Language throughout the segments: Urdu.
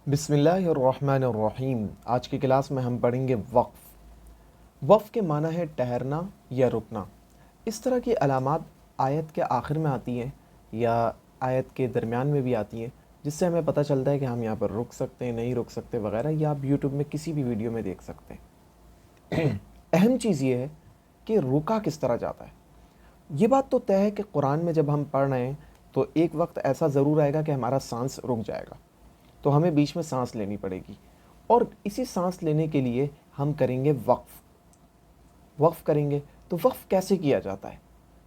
بسم اللہ الرحمن الرحیم۔ آج کی کلاس میں ہم پڑھیں گے وقف۔ وقف کے معنی ہے ٹھہرنا یا رکنا۔ اس طرح کی علامات آیت کے آخر میں آتی ہیں یا آیت کے درمیان میں بھی آتی ہیں، جس سے ہمیں پتہ چلتا ہے کہ ہم یہاں پر رک سکتے ہیں، نہیں رک سکتے وغیرہ، یا آپ یوٹیوب میں کسی بھی ویڈیو میں دیکھ سکتے ہیں۔ اہم چیز یہ ہے کہ رکا کس طرح جاتا ہے۔ یہ بات تو طے ہے کہ قرآن میں جب ہم پڑھ رہے ہیں تو ایک وقت ایسا ضرور آئے گا کہ ہمارا سانس رک جائے گا، تو ہمیں بیچ میں سانس لینی پڑے گی، اور اسی سانس لینے کے لیے ہم کریں گے وقف کریں گے۔ تو وقف کیسے کیا جاتا ہے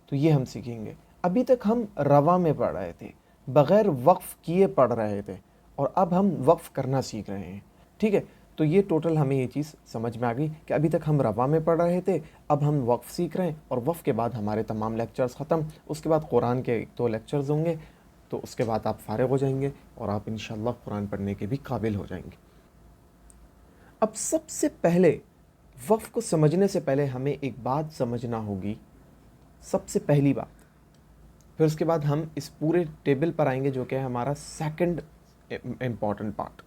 تو یہ ہم سیکھیں گے۔ ابھی تک ہم رواں میں پڑھ رہے تھے، بغیر وقف کیے پڑھ رہے تھے، اور اب ہم وقف کرنا سیکھ رہے ہیں، ٹھیک ہے۔ تو یہ ٹوٹل ہمیں یہ چیز سمجھ میں آ گئی کہ ابھی تک ہم رواں میں پڑھ رہے تھے، اب ہم وقف سیکھ رہے ہیں، اور وقف کے بعد ہمارے تمام لیکچرز ختم۔ اس کے بعد قرآن کے 2 لیکچرز ہوں گے، تو اس کے بعد آپ فارغ ہو جائیں گے اور آپ انشاءاللہ قرآن پڑھنے کے بھی قابل ہو جائیں گے۔ اب سب سے پہلے وقف کو سمجھنے سے پہلے ہمیں ایک بات سمجھنا ہوگی، سب سے پہلی بات۔ پھر اس کے بعد ہم اس پورے ٹیبل پر آئیں گے جو کہ ہے ہمارا سیکنڈ امپورٹنٹ پارٹ۔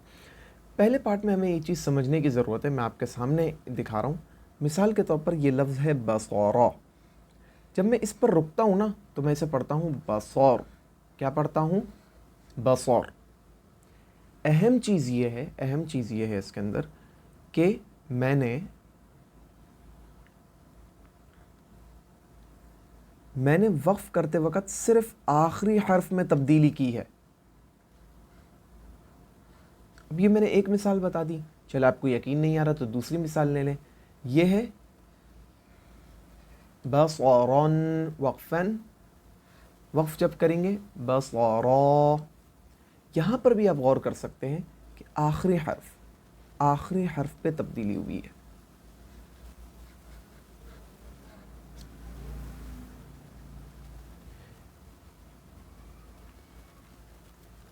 پہلے پارٹ میں ہمیں یہ چیز سمجھنے کی ضرورت ہے، میں آپ کے سامنے دکھا رہا ہوں۔ مثال کے طور پر یہ لفظ ہے بصورا۔ جب میں اس پر رکتا ہوں نا تو میں اسے پڑھتا ہوں بصور۔ کیا پڑھتا ہوں؟ بصور۔ اہم چیز یہ ہے اس کے اندر کہ میں نے وقف کرتے وقت صرف آخری حرف میں تبدیلی کی ہے۔ اب یہ میں نے ایک مثال بتا دی، چلو آپ کو یقین نہیں آ رہا تو دوسری مثال لے لیں۔ یہ ہے بصورن، وقفن، وقف جب کریں گے بصورا۔ یہاں پر بھی آپ غور کر سکتے ہیں کہ آخری حرف پہ تبدیلی ہوئی ہے۔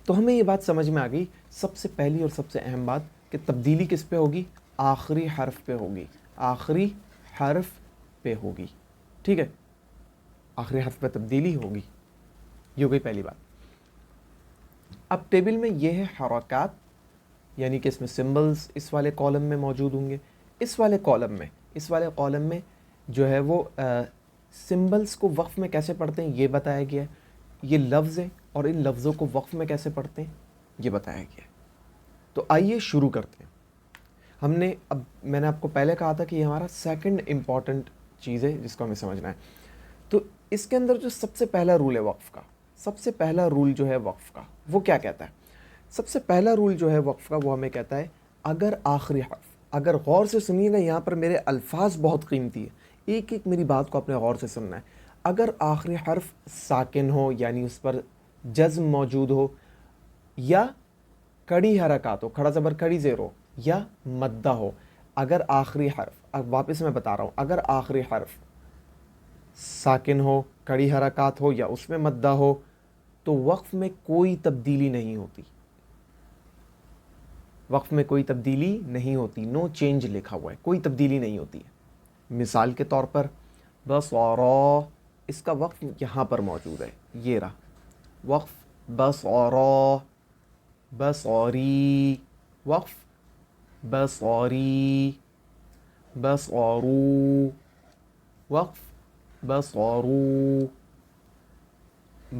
تو ہمیں یہ بات سمجھ میں آ گئی، سب سے پہلی اور سب سے اہم بات کہ تبدیلی کس پہ ہوگی؟ آخری حرف پہ ہوگی، آخری حرف پہ ہوگی، ٹھیک ہے۔ آخری حرف پہ تبدیلی ہوگی، یہ ہو گئی پہلی بات۔ اب ٹیبل میں یہ ہے حرکات، یعنی کہ اس میں سمبلز اس والے کالم میں موجود ہوں گے۔ اس والے کالم میں جو ہے وہ سمبلز کو وقف میں کیسے پڑھتے ہیں یہ بتایا گیا ہے۔ یہ لفظ ہیں اور ان لفظوں کو وقف میں کیسے پڑھتے ہیں یہ بتایا گیا ہے۔ تو آئیے شروع کرتے ہیں۔ میں نے آپ کو پہلے کہا تھا کہ یہ ہمارا سیکنڈ امپورٹنٹ چیز ہے جس کو ہمیں سمجھنا ہے۔ تو اس کے اندر جو سب سے پہلا رول ہے وقف کا، وہ کیا کہتا ہے؟ سب سے پہلا رول جو ہے وقف کا وہ ہمیں کہتا ہے اگر آخری حرف، اگر غور سے سنیے گا، یہاں پر میرے الفاظ بہت قیمتی ہیں، ایک ایک میری بات کو اپنے غور سے سننا ہے۔ اگر آخری حرف ساکن ہو، یعنی اس پر جزم موجود ہو، یا کڑی حرکات ہو، کھڑا زبر کھڑی زیر ہو، یا مدہ ہو، اگر آخری حرف، اب واپس میں بتا رہا ہوں، اگر آخری حرف ساکن ہو، کڑی حرکات ہو، یا اس میں مدہ ہو، تو وقف میں کوئی تبدیلی نہیں ہوتی، نو چینج لکھا ہوا ہے، کوئی تبدیلی نہیں ہوتی ہے۔ مثال کے طور پر بصورا، اس کا وقف یہاں پر موجود ہے، یہ رہا وقف بصورا، بصوری، وقف بصوری، بصورو، وقف بصورو،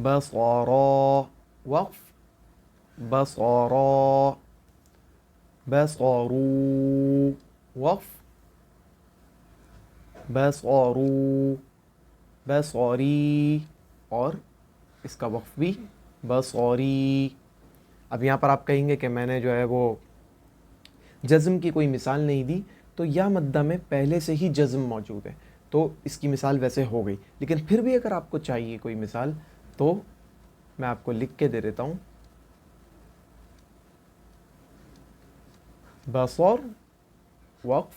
بصورا، وقف بصورا، بصورو، وقف بصورو، بصوری، اور اس کا وقف بھی بصوری۔ اب یہاں پر آپ کہیں گے کہ میں نے جو ہے وہ جزم کی کوئی مثال نہیں دی، تو یا مدہ میں پہلے سے ہی جزم موجود ہے تو اس کی مثال ویسے ہو گئی، لیکن پھر بھی اگر آپ کو چاہیے کوئی مثال تو میں آپ کو لکھ کے دے دیتا ہوں۔ بصور، وقف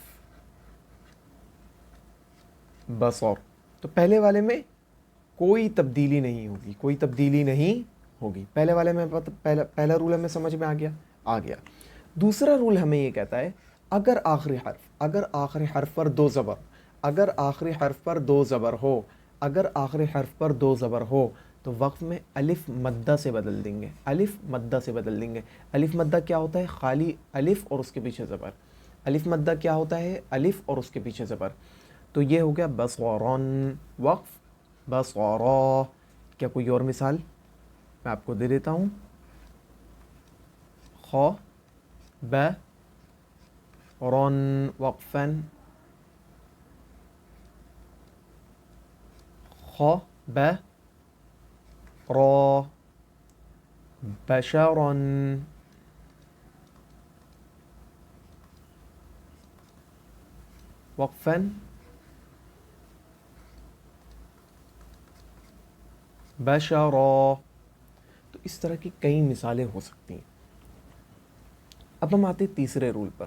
بصور، تو پہلے والے میں کوئی تبدیلی نہیں ہوگی، پہلے والے میں پہلا رول ہمیں سمجھ میں آ گیا۔ دوسرا رول ہمیں یہ کہتا ہے اگر آخری حرف پر دو زبر ہو، تو وقف میں الف مدہ سے بدل دیں گے، الف مدہ سے بدل دیں گے۔ الف مدہ کیا ہوتا ہے؟ خالی الف اور اس کے پیچھے زبر۔ الف مدہ کیا ہوتا ہے؟ الف اور اس کے پیچھے زبر۔ تو یہ ہو گیا بصرن وقف بصرا۔ کیا کوئی اور مثال میں آپ کو دے دیتا ہوں؟ خ ب رن وقفن، خ ب را بشرن، وقفن بشرا۔ تو اس طرح کی کئی مثالیں ہو سکتی ہیں۔ اب ہم آتے تیسرے رول پر۔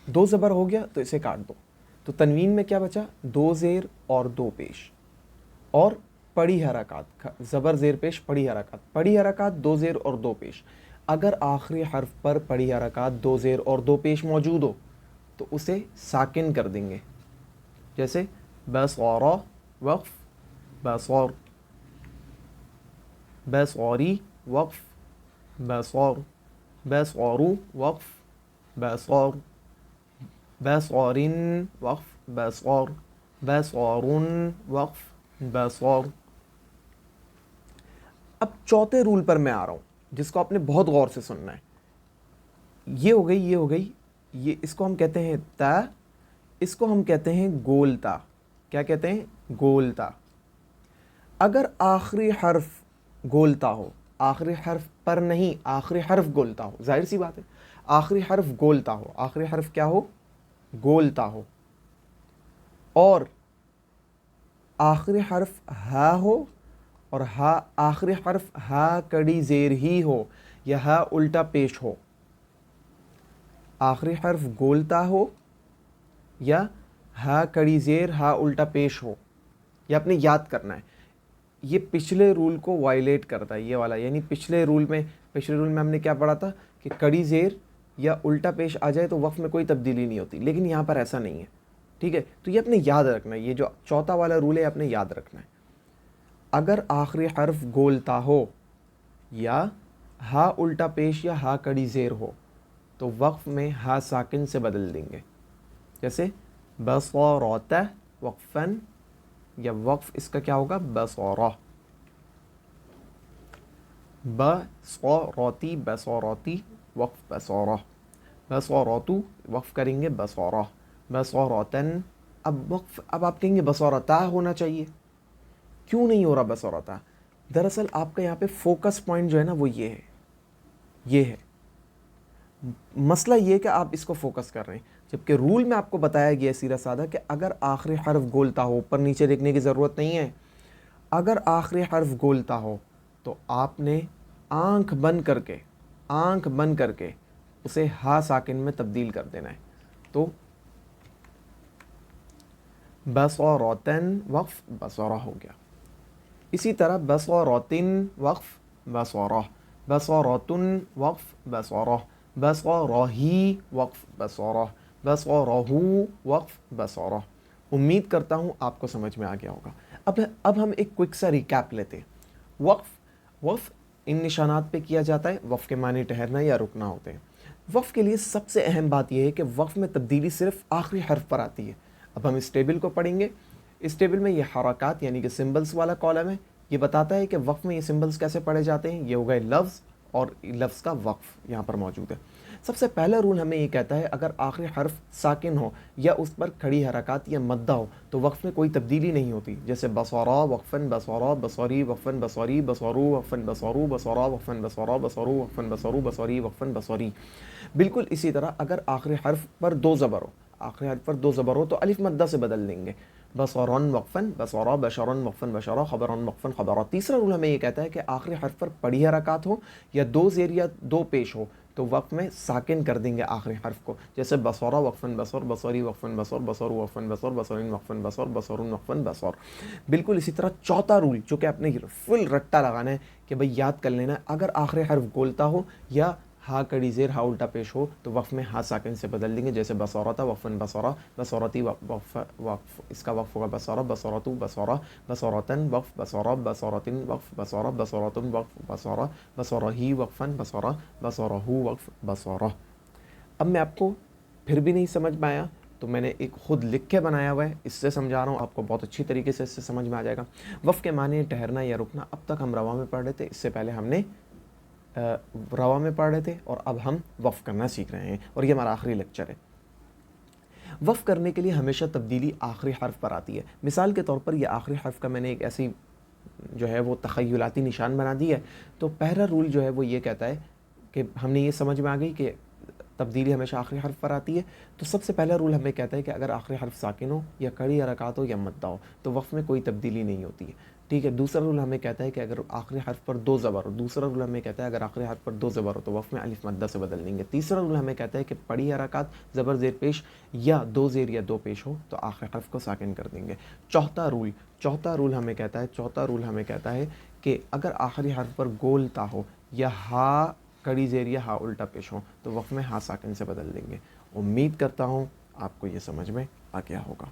دو زبر ہو گیا تو اسے کاٹ دو، تو تنوین میں کیا بچا؟ دو زیر اور دو پیش اور پڑی حرکات، زبر زیر پیش پڑی حرکات، پڑی حرکات دو زیر اور دو پیش۔ اگر آخری حرف پر پڑی حرکات دو زیر اور دو پیش موجود ہو تو اسے ساکن کر دیں گے، جیسے بصارا وقف بصار، بصاری وقف بصار، بصارو وقف بصار، بصارن وقف بصار، بصارن وقف بصار۔ اب چوتھے رول پر میں آ رہا ہوں جس کو آپ نے بہت غور سے سننا ہے۔ یہ ہو گئی، یہ ہو گئی، یہ اس کو ہم کہتے ہیں تا، اس کو ہم کہتے ہیں گولتا۔ کیا کہتے ہیں؟ گولتا۔ اگر آخری حرف گولتا ہو، آخری حرف پر نہیں، آخری حرف گولتا ہو، ظاہر سی بات ہے آخری حرف گولتا ہو، آخری حرف کیا ہو؟ گولتا ہو، اور آخری حرف ہا ہو، اور ہا آخری حرف ہا کڑی زیر ہی ہو یا ہا الٹا پیش ہو، آخری حرف گولتا ہو یا ہا کڑی زیر ہا الٹا پیش ہو، یہ آپ نے یاد کرنا ہے۔ یہ پچھلے رول کو وائلیٹ کرتا ہے یہ والا، یعنی پچھلے رول میں ہم نے کیا پڑھا تھا کہ کڑی زیر یا الٹا پیش آ جائے تو وقف میں کوئی تبدیلی نہیں ہوتی، لیکن یہاں پر ایسا نہیں ہے، ٹھیک ہے؟ تو یہ اپنے یاد رکھنا ہے، یہ جو چوتھا والا رول ہے اپنے یاد رکھنا ہے۔ اگر آخری حرف گولتا ہو یا ہا الٹا پیش یا ہا کڑی زیر ہو تو وقف میں ہا ساکن سے بدل دیں گے، جیسے بصارت وقفن، یا وقف اس کا کیا ہوگا؟ بصارہ، بصارتی بصارتی وقف بصارہ، بصارتو وقف کریں گے بصارہ، بصارتن۔ اب وقف، اب آپ کہیں گے بصارتا ہونا چاہیے، کیوں نہیں ہو رہا بصارتا؟ دراصل آپ کا یہاں پہ فوکس پوائنٹ جو ہے نا وہ یہ ہے مسئلہ، یہ کہ آپ اس کو فوکس کر رہے ہیں، جبکہ رول میں آپ کو بتایا گیا سیدھا سادہ کہ اگر آخری حرف گولتا ہو، اوپر نیچے دیکھنے کی ضرورت نہیں ہے، اگر آخری حرف گولتا ہو تو آپ نے آنکھ بند کر کے اسے ہا ساکن میں تبدیل کر دینا ہے۔ تو بصارتن وقف بصارہ ہو گیا۔ اسی طرح بصارتن وقف بصارہ، بصارتن وقف بصارہ، بصارہی وقف بصارہ، بصارہو وقف بصارہ۔ امید کرتا ہوں آپ کو سمجھ میں آ گیا ہوگا۔ اب ہم ایک کوئک سا ریکیپ لیتے ہیں۔ وقف ان نشانات پہ کیا جاتا ہے۔ وقف کے معنی ٹھہرنا یا رکنا ہوتے ہیں۔ وقف کے لیے سب سے اہم بات یہ ہے کہ وقف میں تبدیلی صرف آخری حرف پر آتی ہے۔ اب ہم اس ٹیبل کو پڑھیں گے۔ اس ٹیبل میں یہ حرکات یعنی کہ سمبلز والا کالم ہے، یہ بتاتا ہے کہ وقف میں یہ سمبلز کیسے پڑھے جاتے ہیں۔ یہ ہو گئے لفظ، اور لفظ کا وقف یہاں پر موجود ہے۔ سب سے پہلا رول ہمیں یہ کہتا ہے اگر آخری حرف ساکن ہو یا اس پر کھڑی حرکات یا مدہ ہو تو وقف میں کوئی تبدیلی نہیں ہوتی، جیسے بصارا وقفن بصارا، بصاری وقفن بصاری، بصارو وقفن بصارو، بصارا وقفن بصارا، بصارو وقفن بصارو، بصاری وقفن بصاری۔ بالکل اسی طرح اگر آخری حرف پر دو زبر ہو تو الف مدہ سے بدل دیں گے، بصارن وقفن بصارا، بشرن وقفن بشرا، خبرن وقفن خبرا۔ تیسرا رول ہمیں یہ کہتا ہے کہ آخری حرف پر پڑی حرکات ہو یا دو زیر یا دو پیش ہو تو وقف میں ساکن کر دیں گے آخری حرف کو، جیسے بصارا وقفن بصر، بصری وقفن بصر، بصرو وقفن بصر، بصرین وقفن بصر، بصرن وقفن بصر۔ بالکل اسی طرح چوتھا رول جو کہ آپ نے فل رٹا لگانا ہے کہ بھئی یاد کر لینا ہے، اگر آخری حرف گولتا ہو یا ہا کڑی زیر ہا الٹا پیش ہو تو وقف میں ہا ساکن سے بدل دیں گے، جیسے بصورتا وقفن بصورا، بصورتی وقف وقف اس کا وقف ہوگا بصورا، بصورتو بصورا، بصورتن وقف بصورا، بصورتن وقف بصورا، بصورتن وقف بصورا، بصورہی وقفن بصورا، بصورہو وقف بصورا۔ اب میں آپ کو پھر بھی نہیں سمجھ میں آیا تو میں نے ایک خود لکھ کے بنایا ہوا ہے، اس سے سمجھا رہا ہوں، آپ کو بہت اچھی طریقے سے اس سے سمجھ میں آ جائے گا۔ وقف کے معنی ٹھہرنا یا رکنا، اب تک ہم روا میں پڑھ رہے تھے، اس سے پہلے ہم نے روا میں پڑھ رہے تھے اور اب ہم وقف کرنا سیکھ رہے ہیں، اور یہ ہمارا آخری لیکچر ہے۔ وقف کرنے کے لیے ہمیشہ تبدیلی آخری حرف پر آتی ہے۔ مثال کے طور پر یہ آخری حرف کا میں نے ایک ایسی جو ہے وہ تخیلاتی نشان بنا دی ہے، تو پہلا رول جو ہے وہ یہ کہتا ہے کہ ہم نے یہ سمجھ میں آ گئی کہ تبدیلی ہمیشہ آخری حرف پر آتی ہے، تو سب سے پہلا رول ہمیں کہتا ہے کہ اگر آخری حرف ساکن ہو یا کڑی حرکات ہو یا مدہ ہو تو وقف میں کوئی تبدیلی نہیں ہوتی ہے، ٹھیک ہے۔ دوسرا رول ہمیں کہتا ہے کہ اگر آخری حرف پر دو زبر ہو، دوسرا رول ہمیں کہتا ہے اگر آخری حرف پر دو زبر ہو تو وقف میں الف مدہ سے بدل دیں گے۔ تیسرا رول ہمیں کہتا ہے کہ پڑی حرکات زبر زیر پیش یا دو زیر یا دو پیش ہو تو آخری حرف کو ساکن کر دیں گے۔ چوتھا رول ہمیں کہتا ہے کہ اگر آخری حرف پر گول تا ہو یا ہا کڑی زیر یا ہا الٹا پیش ہو تو وقف میں ہا ساکن سے بدل دیں گے۔ امید کرتا ہوں آپ کو یہ سمجھ میں آ گیا ہوگا۔